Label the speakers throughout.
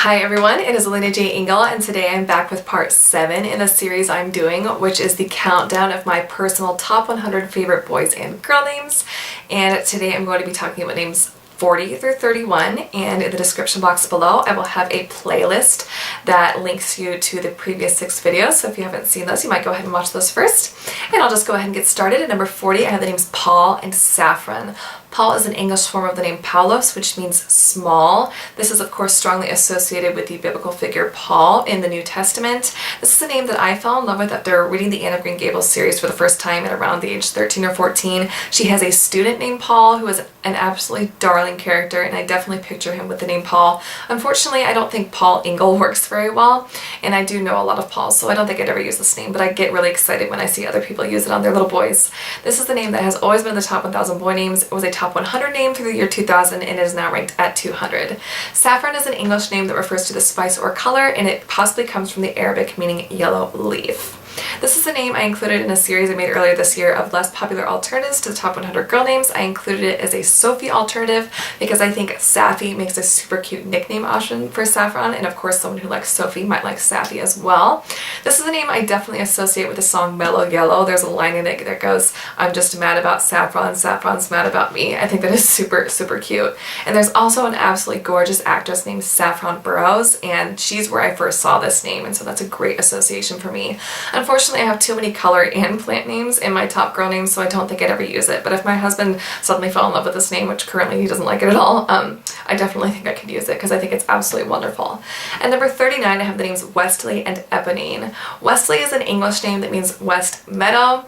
Speaker 1: Hi everyone, it is Elena J. Engel and today I'm back with part 7 in a series I'm doing, which is the countdown of my personal top 100 favorite boys and girl names. And today I'm going to be talking about names 40 through 31, and in the description box below I will have a playlist that links you to the previous 6 videos, so if you haven't seen those you might go ahead and watch those first. And I'll just go ahead and get started. At number 40 I have the names Paul and Saffron. Paul is an English form of the name Paulos, which means small. This is of course strongly associated with the biblical figure Paul in the New Testament. This is a name that I fell in love with after reading the Anne of Green Gables series for the first time at around the age 13 or 14. She has a student named Paul who is an absolutely darling character, and I definitely picture him with the name Paul. Unfortunately, I don't think Paul Engel works very well, and I do know a lot of Pauls, so I don't think I'd ever use this name, but I get really excited when I see other people use it on their little boys. This is the name that has always been in the top 1,000 boy names. It was a top 100 name through the year 2000 and is now ranked at 200. Saffron is an English name that refers to the spice or color, and it possibly comes from the Arabic meaning yellow leaf. This is a name I included in a series I made earlier this year of less popular alternatives to the top 100 girl names. I included it as a Sophie alternative because I think Saffy makes a super cute nickname option for Saffron, and of course someone who likes Sophie might like Saffy as well. This is a name I definitely associate with the song Mellow Yellow. There's a line in it that goes, "I'm just mad about Saffron, Saffron's mad about me." I think that is super, super cute. And there's also an absolutely gorgeous actress named Saffron Burrows, and she's where I first saw this name, and so that's a great association for me. Unfortunately, I have too many color and plant names in my top girl names, so I don't think I'd ever use it. But if my husband suddenly fell in love with this name, which currently he doesn't like it at all, I definitely think I could use it because I think it's absolutely wonderful. At number 39, I have the names Westley and Eponine. Westley is an English name that means West Meadow.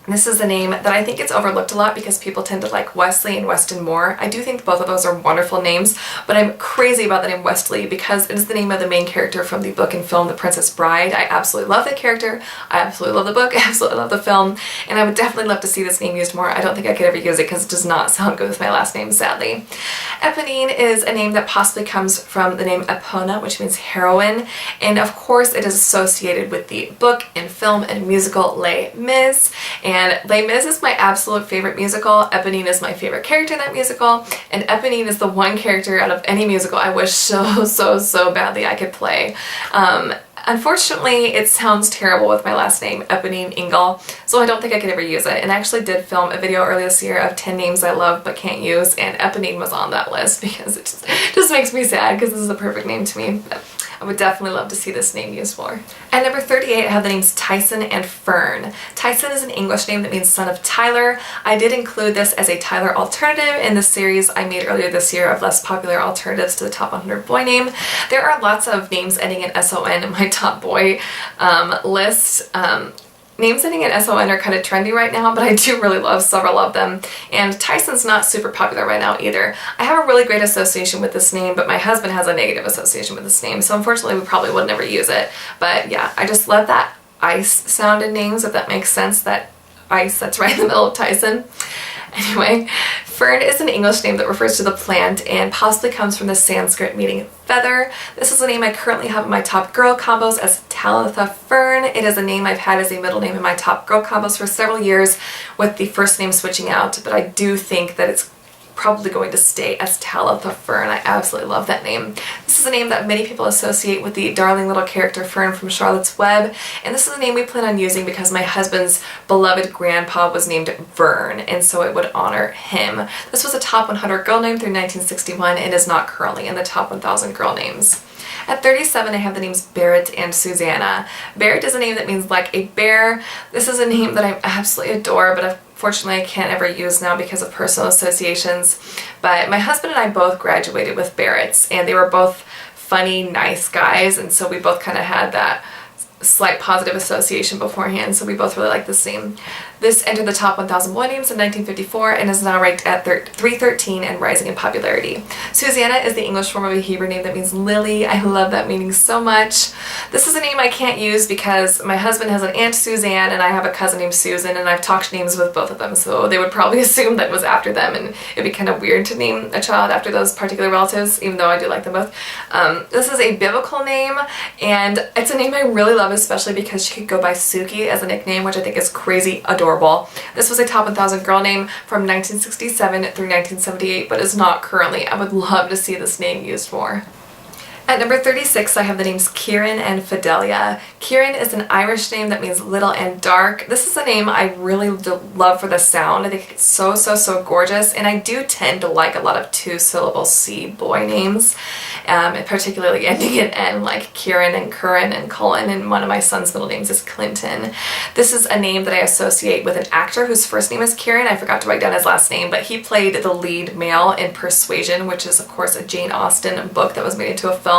Speaker 1: This is a name that I think gets overlooked a lot because people tend to like Wesley and Weston more. I do think both of those are wonderful names, but I'm crazy about the name Westley because it is the name of the main character from the book and film The Princess Bride. I absolutely love the character, I absolutely love the book, I absolutely love the film, and I would definitely love to see this name used more. I don't think I could ever use it because it does not sound good with my last name, sadly. Eponine is a name that possibly comes from the name Epona, which means heroine, and of course it is associated with the book and film and musical Les Mis. And Les Mis is my absolute favorite musical. Eponine is my favorite character in that musical, and Eponine is the one character out of any musical I wish so badly I could play. Unfortunately, it sounds terrible with my last name, Eponine Engel, so I don't think I could ever use it. And I actually did film a video earlier this year of 10 names I love but can't use, and Eponine was on that list because it just makes me sad because this is a perfect name to me. But I would definitely love to see this name used more. At number 38, I have the names Tyson and Fern. Tyson is an English name that means son of Tyler. I did include this as a Tyler alternative in the series I made earlier this year of less popular alternatives to the top 100 boy name. There are lots of names ending in S-O-N in my top boy list. Names ending in S-O-N are kind of trendy right now, but I do really love several of them. And Tyson's not super popular right now either. I have a really great association with this name, but my husband has a negative association with this name, so unfortunately we probably would never use it. But yeah, I just love that ice sound in names, if that makes sense, that ice that's right in the middle of Tyson. Anyway, Fern is an English name that refers to the plant and possibly comes from the Sanskrit meaning feather. This is a name I currently have in my top girl combos as Talitha Fern. It is a name I've had as a middle name in my top girl combos for several years, with the first name switching out, but I do think that it's probably going to stay as Talitha Fern. I absolutely love that name. This is a name that many people associate with the darling little character Fern from Charlotte's Web, and this is a name we plan on using because my husband's beloved grandpa was named Vern, and so it would honor him. This was a top 100 girl name through 1961 and is not currently in the top 1,000 girl names. At 37, I have the names Barrett and Susannah. Barrett is a name that means like a bear. This is a name that I absolutely adore, but unfortunately I can't ever use now because of personal associations. But my husband and I both graduated with Barretts, and they were both funny, nice guys, and so we both kind of had that slight positive association beforehand, so we both really like this name. This entered the top 1,000 boy names in 1954 and is now ranked at 313 and rising in popularity. Susannah is the English form of a Hebrew name that means lily. I love that meaning so much. This is a name I can't use because my husband has an aunt Suzanne and I have a cousin named Susan, and I've talked names with both of them, so they would probably assume that was after them, and it'd be kind of weird to name a child after those particular relatives, even though I do like them both. This is a biblical name, and it's a name I really love, especially because she could go by Suki as a nickname, which I think is crazy adorable. This was a top 1,000 girl name from 1967 through 1978, but is not currently. I would love to see this name used more. At number 36, I have the names Ciaran and Fidelia. Ciaran is an Irish name that means little and dark. This is a name I really love for the sound. I think it's so gorgeous, and I do tend to like a lot of two-syllable C boy names, particularly ending in N, like Ciaran and Curran and Cullen, and one of my son's middle names is Clinton. This is a name that I associate with an actor whose first name is Ciaran. I forgot to write down his last name, but he played the lead male in Persuasion, which is of course a Jane Austen book that was made into a film.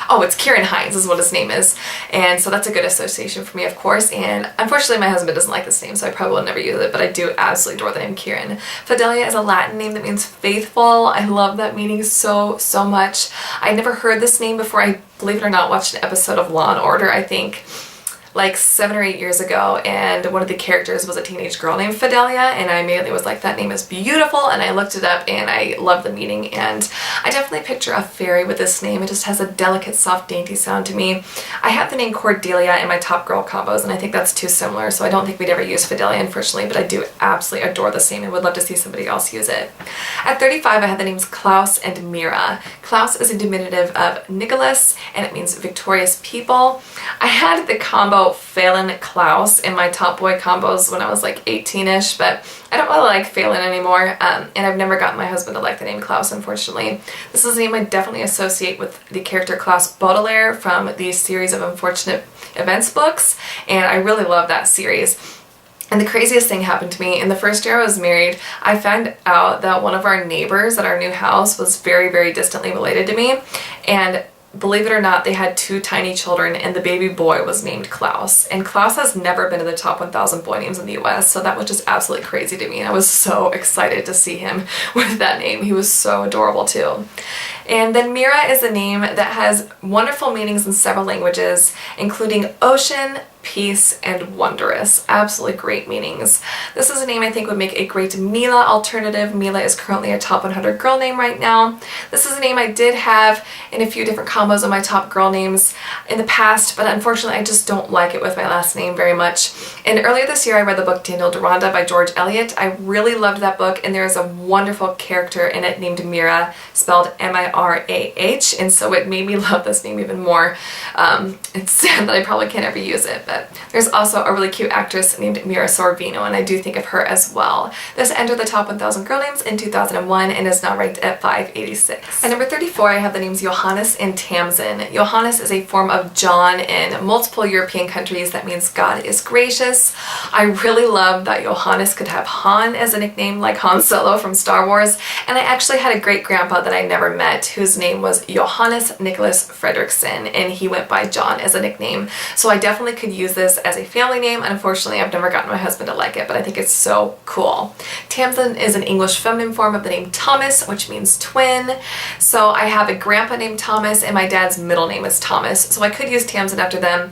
Speaker 1: Oh, it's Ciaran Hinds is what his name is, and so that's a good association for me, of course, and unfortunately my husband doesn't like this name, so I probably will never use it, but I do absolutely adore the name Ciaran. Fidelia is a Latin name that means faithful. I love that meaning so much. I'd never heard this name before. I, believe it or not, watched an episode of Law & Order, I think, like 7 or 8 years ago, and one of the characters was a teenage girl named Fidelia, and I immediately was like, that name is beautiful, and I looked it up and I love the meaning, and I definitely picture a fairy with this name. It just has a delicate, soft, dainty sound to me. I have the name Cordelia in my top girl combos, and I think that's too similar, so I don't think we'd ever use Fidelia, unfortunately, but I do absolutely adore this name and would love to see somebody else use it. At 35, I have the names Klaus and Mira. Klaus is a diminutive of Nicholas, and it means victorious people. I had the combo Phelan Klaus in my top boy combos when I was like 18-ish, but I don't really like Phelan anymore, and I've never gotten my husband to like the name Klaus, unfortunately. This is a name I definitely associate with the character Klaus Baudelaire from the series of Unfortunate Events books, and I really love that series. And the craziest thing happened to me in the first year I was married. I found out that one of our neighbors at our new house was very distantly related to me, and believe it or not, they had 2 tiny children, and the baby boy was named Klaus. And Klaus has never been in the top 1,000 boy names in the US, so that was just absolutely crazy to me, and I was so excited to see him with that name. He was so adorable too. And then Mira is a name that has wonderful meanings in several languages, including ocean, peace, and wondrous. Absolutely great meanings. This is a name I think would make a great Mila alternative. Mila is currently a top 100 girl name right now. This is a name I did have in a few different combos of my top girl names in the past, but unfortunately I just don't like it with my last name very much. And earlier this year I read the book Daniel Deronda by George Eliot. I really loved that book, and there is a wonderful character in it named Mira, spelled M-I-R-A-H, and so it made me love this name even more. It's sad that I probably can't ever use it, but there's also a really cute actress named Mira Sorvino, and I do think of her as well. This entered the top 1,000 girl names in 2001 and is now ranked at 586. At number 34, I have the names Johannes and Tamsin. Johannes is a form of John in multiple European countries. That means God is gracious. I really love that Johannes could have Han as a nickname, like Han Solo from Star Wars, and I actually had a great grandpa that I never met whose name was Johannes Nicholas Fredrickson, and he went by John as a nickname. So I definitely could use this as a family name. Unfortunately, I've never gotten my husband to like it, but I think it's so cool. Tamsin is an English feminine form of the name Thomas, which means twin. So I have a grandpa named Thomas, and my dad's middle name is Thomas, so I could use Tamsin after them.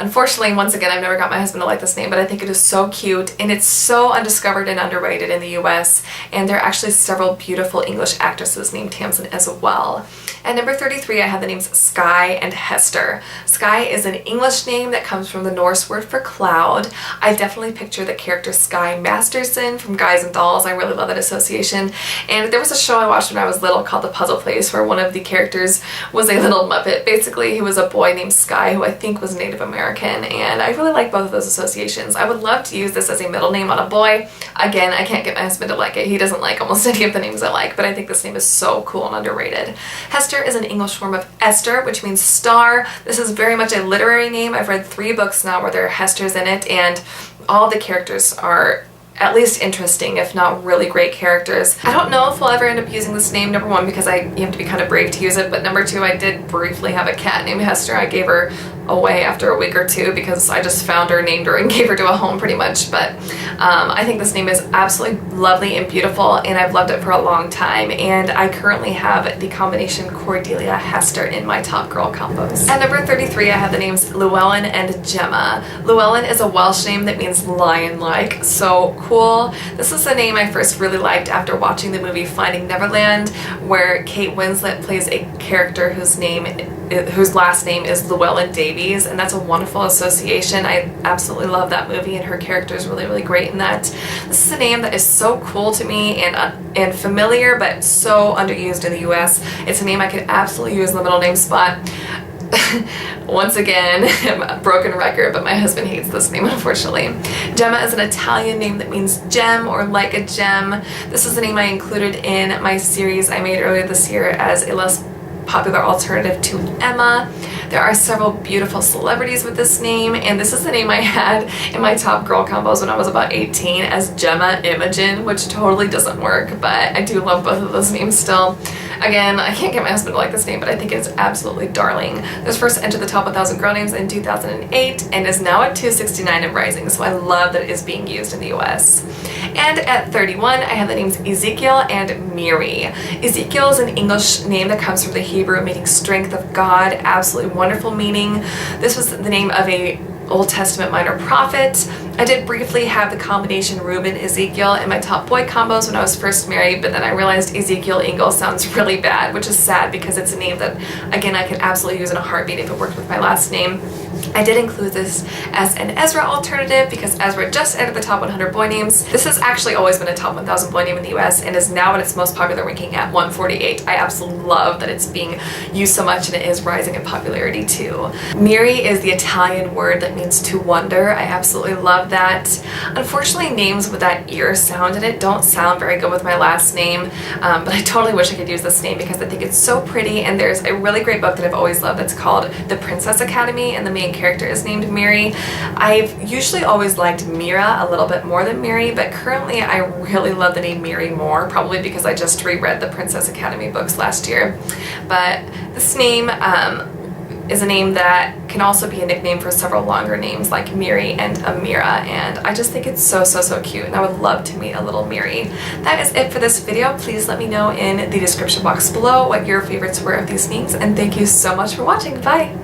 Speaker 1: Unfortunately, once again, I've never got my husband to like this name, but I think it is so cute, and it's so undiscovered and underrated in the US, and there are actually several beautiful English actresses named Tamsin as well. At number 33, I have the names Sky and Hester. Sky is an English name that comes from the Norse word for cloud. I definitely picture the character Sky Masterson from Guys and Dolls. I really love that association. And there was a show I watched when I was little called The Puzzle Place, where one of the characters was a little Muppet. Basically, he was a boy named Sky who I think was Native American, and I really like both of those associations. I would love to use this as a middle name on a boy. Again, I can't get my husband to like it. He doesn't like almost any of the names I like, but I think this name is so cool and underrated. Hester is an English form of Esther, which means star. This is very much a literary name. I've read 3 books now where there are Hesters in it, and all the characters are at least interesting, if not really great characters. I don't know if we'll ever end up using this name, number 1, because you have to be kind of brave to use it, but number 2, I did briefly have a cat named Hester. I gave her away after a week or 2 because I just found her, named her, and gave her to a home pretty much, but I think this name is absolutely lovely and beautiful, and I've loved it for a long time, and I currently have the combination Cordelia Hester in my top girl combos. At number 33, I have the names Llewellyn and Gemma. Llewellyn is a Welsh name that means lion-like, so cool. This is a name I first really liked after watching the movie Finding Neverland, where Kate Winslet plays a character whose name whose last name is Llewellyn Davies, and that's a wonderful association. I absolutely love that movie, and her character is really, really great in that. This is a name that is so cool to me and familiar, but so underused in the US. It's a name I could absolutely use in the middle name spot. Once again, a broken record, but my husband hates this name, unfortunately. Gemma is an Italian name that means gem or like a gem. This is the name I included in my series I made earlier this year as a less popular alternative to Emma. There are several beautiful celebrities with this name, and this is the name I had in my top girl combos when I was about 18 as Gemma Imogen, which totally doesn't work, but I do love both of those names still. Again, I can't get my husband to like this name, but I think it's absolutely darling. This first entered the top 1,000 girl names in 2008 and is now at 269 and rising, so I love that it is being used in the US. And at 31, I have the names Ezekiel and Miri. Ezekiel is an English name that comes from the Hebrew meaning strength of God, absolutely wonderful meaning. This was the name of a Old Testament minor prophet. I did briefly have the combination Reuben Ezekiel in my top boy combos when I was first married, but then I realized Ezekiel Ingle sounds really bad, which is sad because it's a name that, again, I could absolutely use in a heartbeat if it worked with my last name. I did include this as an Ezra alternative because Ezra just entered the top 100 boy names. This has actually always been a top 1,000 boy name in the US and is now at its most popular ranking at 148. I absolutely love that it's being used so much and it is rising in popularity too. Miri is the Italian word that means to wonder. I absolutely love that. Unfortunately, names with that ear sound in it don't sound very good with my last name, but I totally wish I could use this name because I think it's so pretty, and there's a really great book that I've always loved that's called The Princess Academy, and the main character is named Miri. I've usually always liked Mira a little bit more than Miri, but currently I really love the name Miri more, probably because I just reread the Princess Academy books last year. But this name is a name that can also be a nickname for several longer names like Miri and Amira, and I just think it's so cute, and I would love to meet a little Miri. That is it for this video. Please let me know in the description box below what your favorites were of these names, and thank you so much for watching. Bye!